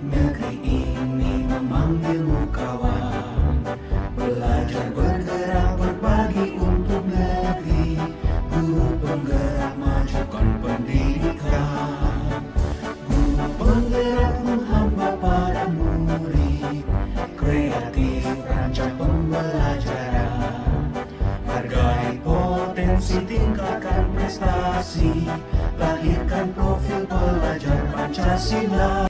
Negeri ini memanggilmu kawan. Belajar bergerak berbagi untuk negeri. Guru penggerak majukan pendidikan. Guru penggerak menghamba pada murid. Kreatif rancang pembelajaran. Hargai potensi, tingkatkan prestasi. Lahirkan profil pelajar Pancasila.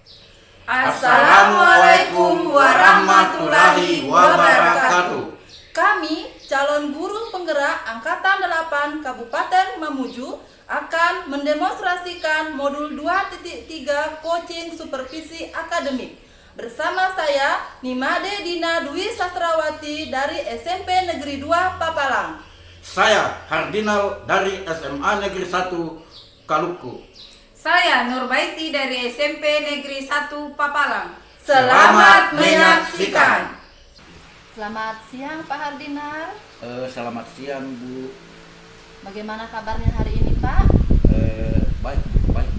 Assalamualaikum warahmatullahi wabarakatuh. Kami, calon guru penggerak Angkatan 8 Kabupaten Mamuju, akan mendemonstrasikan modul 2.3 coaching supervisi akademik. Bersama saya, Nimade Dina Dwi Sastrawati dari SMP Negeri 2 Papalang. Saya Hardinal dari SMA Negeri 1 Kalukku. Saya Nurbaiti dari SMP Negeri 1 Papalang. Selamat menyaksikan. Selamat siang Pak Hardinar. Selamat siang Bu. Bagaimana kabarnya hari ini Pak? Baik. Baik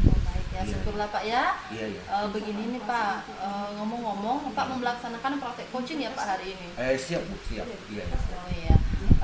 ya, Iya. syukurlah Pak ya. Iya. Begini nih Pak, ngomong-ngomong Pak mau melaksanakan praktek coaching ya Pak hari ini? Siap Bu, siap. Iya. Oh iya.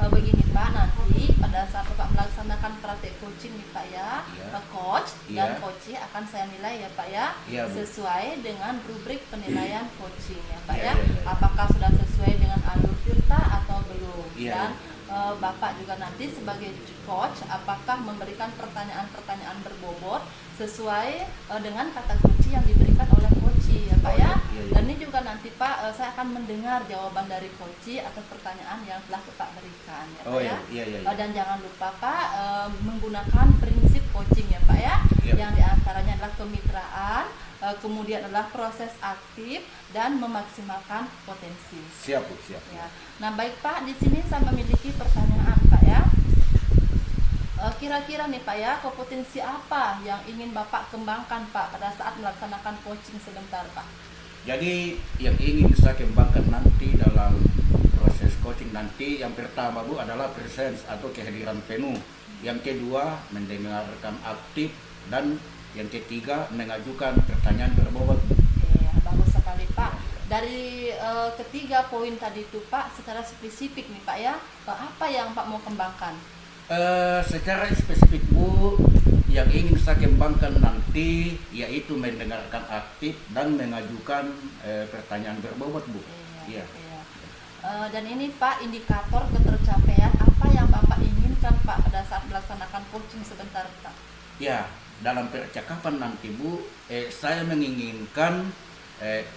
Begini Pak, nanti pada saat Bapak melaksanakan praktek coaching nih Pak ya, Iya. coach Iya. dan coachee akan saya nilai ya Pak ya, Iya, Bu. sesuai dengan rubrik penilaian coaching ya Pak Iya, ya. iya. Apakah sudah sesuai dengan alur tirta atau belum? Iya, Dan Bapak juga nanti sebagai coach apakah memberikan pertanyaan-pertanyaan berbobot sesuai dengan kata kunci yang diberikan oleh coachee ya Pak Oh, ya. iya. Dan ini juga nanti Pak, saya akan mendengar jawaban dari coachee atas pertanyaan yang telah Bapak berikan ya Pak Oh ya. iya. Dan jangan lupa Pak, menggunakan prinsip coaching ya Pak ya, Yep. yang diantaranya adalah kemitraan, kemudian adalah proses aktif dan memaksimalkan potensi. Siap Bu, siap. Ya. Nah baik Pak, di sini saya memiliki pertanyaan Pak ya. Kira-kira nih Pak ya, kompetensi apa yang ingin Bapak kembangkan Pak pada saat melaksanakan coaching sebentar Pak? Jadi yang ingin saya kembangkan nanti dalam proses coaching nanti, yang pertama Bu adalah presence atau kehadiran penuh. Yang kedua mendengarkan aktif, dan yang ketiga mengajukan pertanyaan berbobot. Ya, bagus sekali Pak. Dari ketiga poin tadi itu Pak, secara spesifik nih Pak ya, apa yang Pak mau kembangkan? Secara spesifik Bu, yang ingin saya kembangkan nanti yaitu mendengarkan aktif dan mengajukan pertanyaan berbobot Bu. Iya. Dan ini Pak, indikator ketercapaian apa yang Bapak inginkan Pak pada saat melaksanakan coaching sebentar Pak? Ya, dalam percakapan nanti Bu, saya menginginkan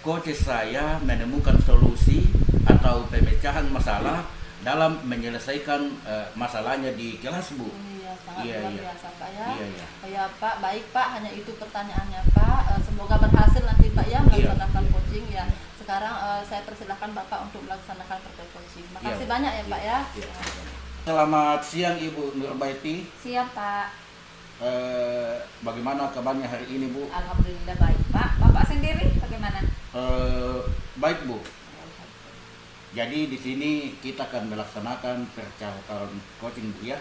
coach saya menemukan solusi atau pemecahan masalah dalam menyelesaikan masalahnya di kelas Bu. Iya, sangat Iya, luar iya. biasa Pak ya. Iya. Ya Pak, baik Pak, hanya itu pertanyaannya Pak. Semoga berhasil nanti Pak ya melaksanakan Iya. coaching ya. Sekarang saya persilahkan Bapak untuk melaksanakan praktek coaching. Makasih Iya. banyak ya Pak ya. Iya. Selamat siang Ibu Nurbaiti. Siap Pak. Bagaimana kabarnya hari ini Bu? Alhamdulillah baik Pak. Bapak sendiri bagaimana? Baik Bu. Jadi di sini kita akan melaksanakan percakapan coaching Bu ya.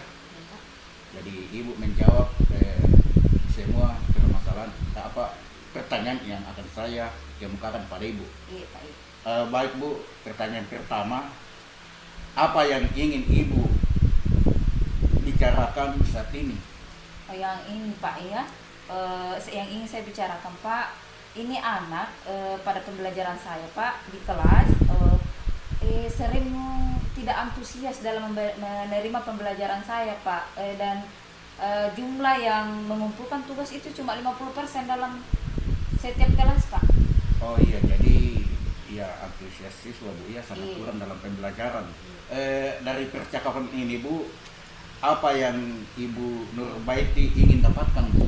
Jadi Ibu menjawab semua permasalahan pertanyaan yang akan saya kemukakan pada Ibu. Iya Pak. Iya. Baik Bu, pertanyaan pertama, apa yang ingin Ibu bicarakan saat ini? Yang ini Pak ya, yang ingin saya bicarakan Pak, ini anak pada pembelajaran saya Pak di kelas sering tidak antusias dalam menerima pembelajaran saya Pak, dan jumlah yang mengumpulkan tugas itu cuma 50% dalam setiap kelas Pak. Oh iya, jadi ya antusias siswa Bu ya sangat Iya. kurang dalam pembelajaran. Dari percakapan ini Bu, apa yang Ibu Nurbaiti ingin dapatkan Bu?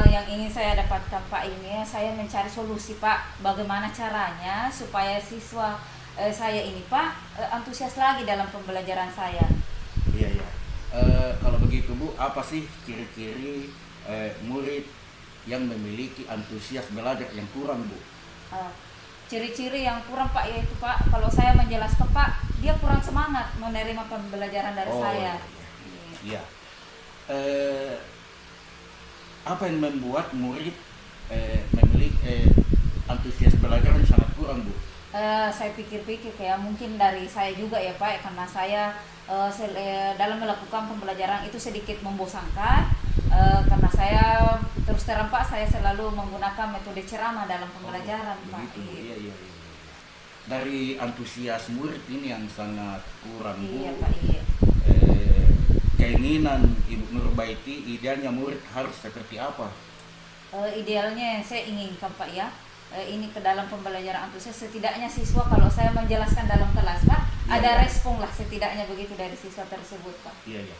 Yang ingin saya dapatkan Pak ini, saya mencari solusi Pak, bagaimana caranya supaya siswa saya ini Pak antusias lagi dalam pembelajaran saya. Iya. Kalau begitu Bu, apa sih ciri-ciri murid yang memiliki antusias belajar yang kurang Bu? Ciri-ciri yang kurang Pak yaitu Pak, kalau saya menjelaskan Pak, dia kurang semangat menerima pembelajaran dari saya. Iya. Apa yang membuat murid memiliki antusias belajar ini sangat kurang, Bu. Saya pikir-pikir kayak mungkin dari saya juga ya Pak, karena saya dalam melakukan pembelajaran itu sedikit membosankan, karena saya terus terang Pak, saya selalu menggunakan metode ceramah dalam pembelajaran Pak. Begitu, Bu. Iya, iya, iya. Dari antusias murid ini yang sangat kurang, Bu. Iya Pak, iya. Keinginan Ibu Nurbaiti, idealnya murid harus seperti apa? Idealnya yang saya inginkan Pak ya, ini ke dalam pembelajaran antusias, setidaknya siswa kalau saya menjelaskan dalam kelas Pak, Iya, ada iya. respon lah setidaknya begitu dari siswa tersebut Pak. Iya, iya.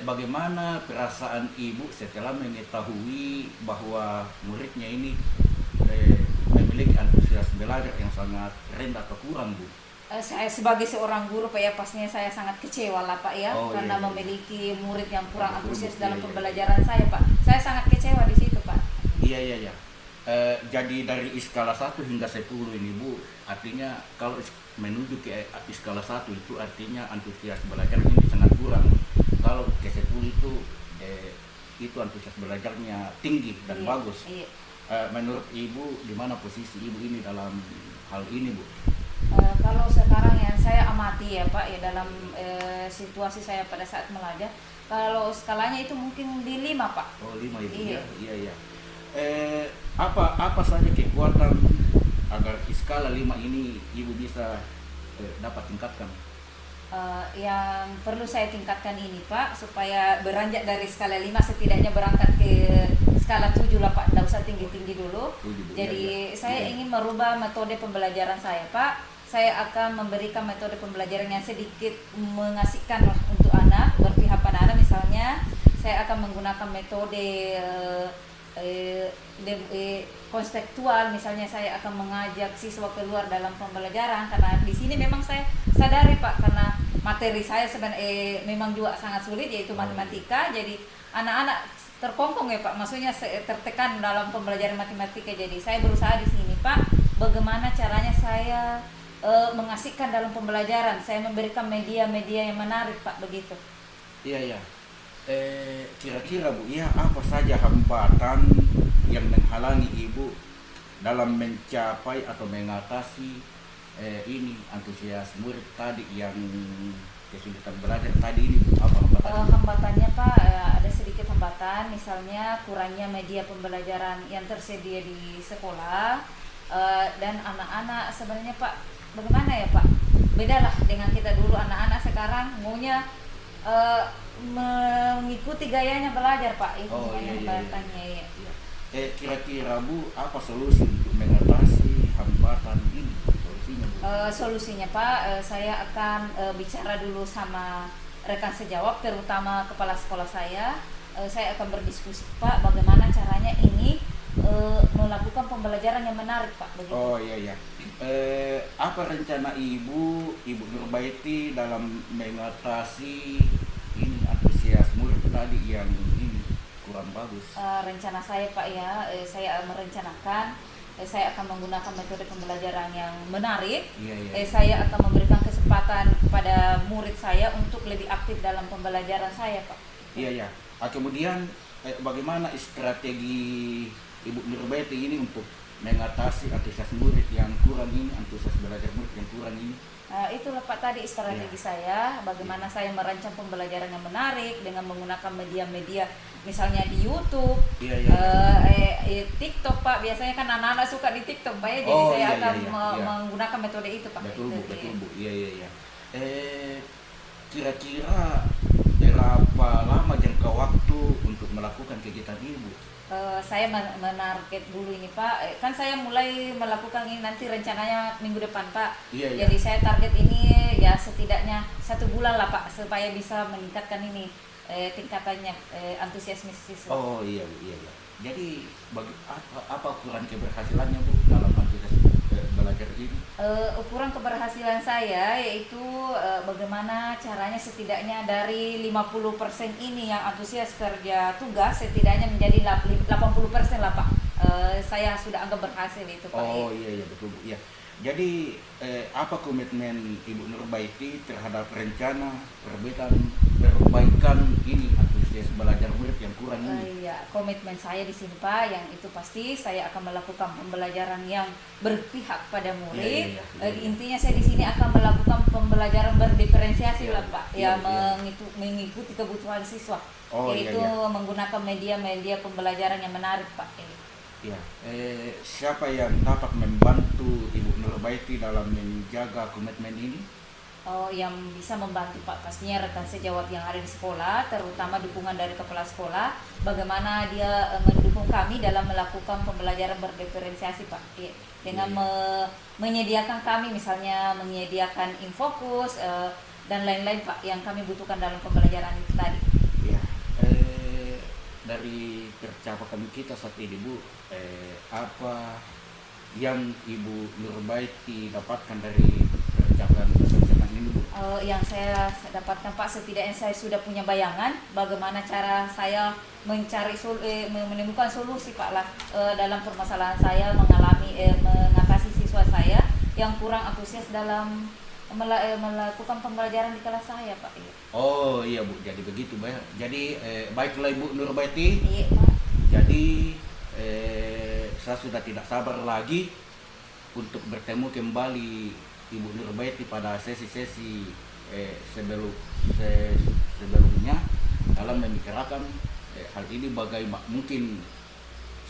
Bagaimana perasaan Ibu setelah mengetahui bahwa muridnya ini memiliki antusias belajar yang sangat rendah atau kurang, Bu? Saya sebagai seorang guru Pak ya, pastinya saya sangat kecewa lah Pak ya, Oh, karena iya, iya. memiliki murid yang kurang Betul, antusias iya, dalam iya. pembelajaran saya Pak. Saya sangat kecewa di situ Pak. Iya, iya, iya. Jadi dari skala 1 hingga 10 ini, Bu, artinya kalau menuju ke skala 1 itu artinya antusias belajar ini sangat kurang. Kalau ke 10 itu antusias belajarnya tinggi dan Iya, bagus. iya. Menurut Ibu, di mana posisi Ibu ini dalam hal ini, Bu? Kalau sekarang yang saya amati ya Pak ya, dalam situasi saya pada saat belajar, kalau skalanya itu mungkin di 5 Pak. Oh, 5 Ibu, Iya. ya? Iya, iya. Apa saja kekuatan agar skala 5 ini Ibu bisa dapat tingkatkan? Yang perlu saya tingkatkan ini Pak, supaya beranjak dari skala 5 setidaknya berangkat ke skala 7 lah Pak, tidak usah tinggi-tinggi dulu. 7, Bu. Jadi Iya, iya. saya Iya. ingin merubah metode pembelajaran saya Pak. Saya akan memberikan metode pembelajaran yang sedikit mengasihkan lah untuk anak, berpihak pada anak. Misalnya saya akan menggunakan metode konseptual, misalnya saya akan mengajak siswa keluar dalam pembelajaran, karena di sini memang saya sadari Pak, karena materi saya sebenarnya memang juga sangat sulit, yaitu matematika. Jadi anak-anak terkongkong ya Pak, maksudnya tertekan dalam pembelajaran matematika. Jadi saya berusaha di sini Pak, bagaimana caranya saya mengasihkan dalam pembelajaran, saya memberikan media-media yang menarik Pak, begitu. Iya, iya. Kira-kira Bu, ya apa saja hambatan yang menghalangi Ibu dalam mencapai atau mengatasi ini antusias murid tadi yang kesulitan belajar tadi ini, Bu? Apa hambatannya? Hambatannya Pak, ada sedikit hambatan, misalnya kurangnya media pembelajaran yang tersedia di sekolah, dan anak-anak sebenarnya Pak, bagaimana ya Pak, bedalah dengan kita dulu. Anak-anak sekarang maunya mengikuti gayanya belajar Pak, itu Oh, iya, iya, iya. hambatannya ya. Iya. Kira-kira Bu, apa solusi untuk mengatasi hambatan ini? Solusinya, Bu? Solusinya Pak, saya akan bicara dulu sama rekan sejawat, terutama kepala sekolah saya. Saya akan berdiskusi Pak, bagaimana caranya ini melakukan pembelajaran yang menarik Pak, begitu. Oh, iya, iya. Apa rencana Ibu Nurbaiti dalam mengatasi ini antusias murid tadi yang ini kurang bagus? Rencana saya Pak ya, saya merencanakan saya akan menggunakan metode pembelajaran yang menarik. Iya, iya. Saya akan memberikan kesempatan kepada murid saya untuk lebih aktif dalam pembelajaran saya Pak. Iya, iya. Kemudian bagaimana strategi Ibu Nurbaiti ini untuk mengatasi antusias murid yang kurang ini, antusias belajar murid yang kurang ini? Itulah Pak tadi strategi saya, bagaimana saya merancang pembelajaran yang menarik dengan menggunakan media-media, misalnya di YouTube, Iya, iya. TikTok Pak. Biasanya kan anak-anak suka di TikTok Pak ya, jadi Oh, saya iya, akan iya, iya. menggunakan metode itu Pak. Betul, Bu, Itu, betul, iya. Bu. Iya, iya, iya. Kira-kira berapa lama jangka waktu untuk melakukan kegiatan ini, Bu? Saya menarget dulu ini Pak, kan saya mulai melakukan ini nanti rencananya minggu depan Pak. Iya, iya. Jadi saya target ini ya setidaknya 1 bulan lah Pak, supaya bisa meningkatkan ini tingkatannya antusiasme siswa. Oh, iya, Bu. Iya, iya. Jadi apa ukuran keberhasilannya, Bu, dalam antusias belajar ini? Ukuran keberhasilan saya yaitu bagaimana caranya setidaknya dari 50% ini yang antusias kerja tugas setidaknya menjadi 80% lah Pak. Saya sudah anggap berhasil itu Pak. Oh, iya, iya, betul, Bu. Iya. Jadi apa komitmen Ibu Nurbaiti terhadap rencana perbaikan perbaikan ini antusias belajar murid yang kurang ini. Iya, komitmen saya di sini Pak, yang itu pasti saya akan melakukan pembelajaran yang berpihak pada murid. Iya. Intinya saya di sini akan melakukan pembelajaran berdiferensiasi Iya. lah Pak, Iya, ya mengikuti kebutuhan siswa, Oh, yaitu iya. menggunakan media-media pembelajaran yang menarik Pak. Ya, siapa yang dapat membantu Ibu Nurbaiti dalam menjaga komitmen ini? Oh, yang bisa membantu Pak pastinya rekan sejawat yang ada di sekolah, terutama dukungan dari kepala sekolah, bagaimana dia mendukung kami dalam melakukan pembelajaran berdiferensiasi Pak, dengan menyediakan kami misalnya menyediakan infokus dan lain-lain Pak yang kami butuhkan dalam pembelajaran itu tadi. Ya, dari percakapan kita saat ini Bu, apa yang Ibu Nurbaiti dapatkan dari percakapan ini Bu? Yang saya dapatkan Pak, setidaknya saya sudah punya bayangan bagaimana cara saya menemukan solusi Pak lah dalam permasalahan saya mengatasi siswa saya yang kurang antusias dalam melakukan pembelajaran di kelas saya Pak. Oh iya Bu, jadi begitu Pak. Jadi baiklah Ibu Nurbaiti. Iya Pak. Jadi saya sudah tidak sabar lagi untuk bertemu kembali Ibu Nurbaiti pada sesi-sesi sebelumnya dalam membicarakan hal ini bagaimana mungkin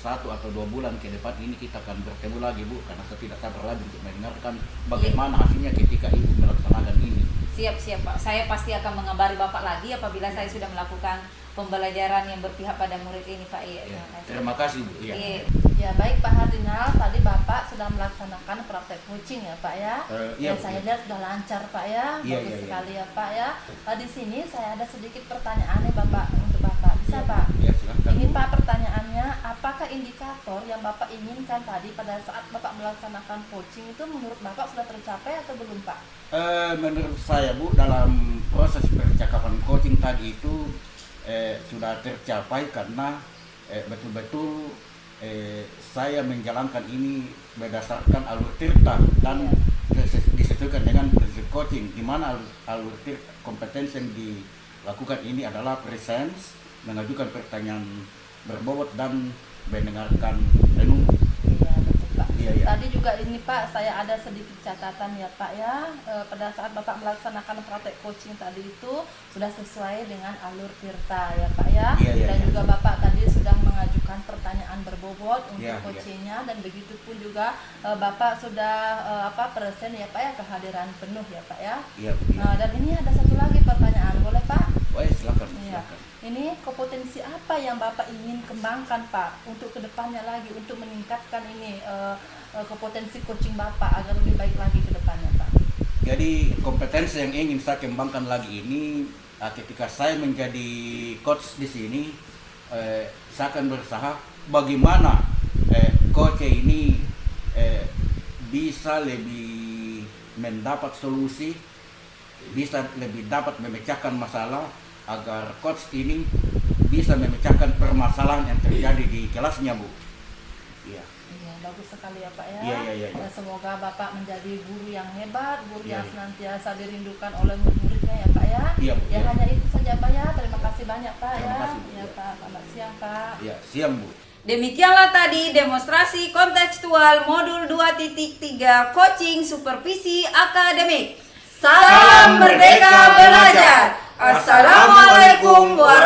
1 atau 2 bulan ke depan ini kita akan bertemu lagi Bu, karena saya tidak sabar lagi untuk mendengarkan bagaimana hasilnya ketika Ibu melaksanakan ini. Siap Pak, saya pasti akan mengabari Bapak lagi apabila saya sudah melakukan pembelajaran yang berpihak pada murid ini Pak. Ya, terima kasih Bu. Ya. Ya baik Pak Hardinal, tadi Bapak sudah melaksanakan praktek coaching ya Pak ya. Iya, Dan saya lihat sudah lancar Pak ya, Iya, bagus iya, sekali ya Pak ya. Di sini saya ada sedikit pertanyaan nih Bapak untuk Bapak, bisa Pak? Ya, silakan. Ini Pak pertanyaannya, apakah indikator yang Bapak inginkan tadi pada saat Bapak melaksanakan coaching itu menurut Bapak sudah tercapai atau belum Pak? Menurut saya Bu, dalam proses percakapan coaching tadi itu sudah tercapai karena betul-betul saya menjalankan ini berdasarkan alur tirta dan disesuaikan dengan prinsip coaching, di mana alur tirta kompetensi yang dilakukan ini adalah presence, mengajukan pertanyaan berbobot dan mendengarkan renung. Iya betul Pak. Iya, iya. Tadi juga ini Pak, saya ada sedikit catatan ya Pak ya. Pada saat Bapak melaksanakan praktek coaching tadi itu sudah sesuai dengan alur tirta ya Pak ya. Iya, iya, Dan iya. juga Bapak tadi sudah mengajukan pertanyaan berbobot untuk Iya, iya. coachingnya, dan begitu pun juga Bapak sudah present ya Pak ya, kehadiran penuh ya Pak ya. Iya, iya. Dan ini ada satu lagi pertanyaan, boleh Pak? Silakan, Iya. silakan. Ini kompetensi apa yang Bapak ingin kembangkan Pak untuk kedepannya lagi, untuk meningkatkan ini kompetensi coaching Bapak agar lebih baik lagi ke depannya Pak? Jadi kompetensi yang ingin saya kembangkan lagi ini ketika saya menjadi coach di sini, saya akan berusaha bagaimana coach ini bisa lebih mendapat solusi, bisa lebih dapat memecahkan masalah agar coach ini bisa memecahkan permasalahan yang terjadi di kelasnya Bu. Iya. Iya, bagus sekali ya Pak ya. Iya, iya, iya. Dan semoga Bapak menjadi guru yang hebat, guru Iya, yang iya. senantiasa dirindukan oleh murid-muridnya ya Pak ya. Iya, Bu. Ya Iya. hanya itu saja Pak ya. Terima kasih banyak Pak Terima ya. kasih, Bu. Ya Pak, selamat siang Pak. Iya, siang Bu. Demikianlah tadi demonstrasi kontekstual modul 2.3 coaching supervisi akademik. Salam Merdeka Belajar. Assalamualaikum warahmatullahi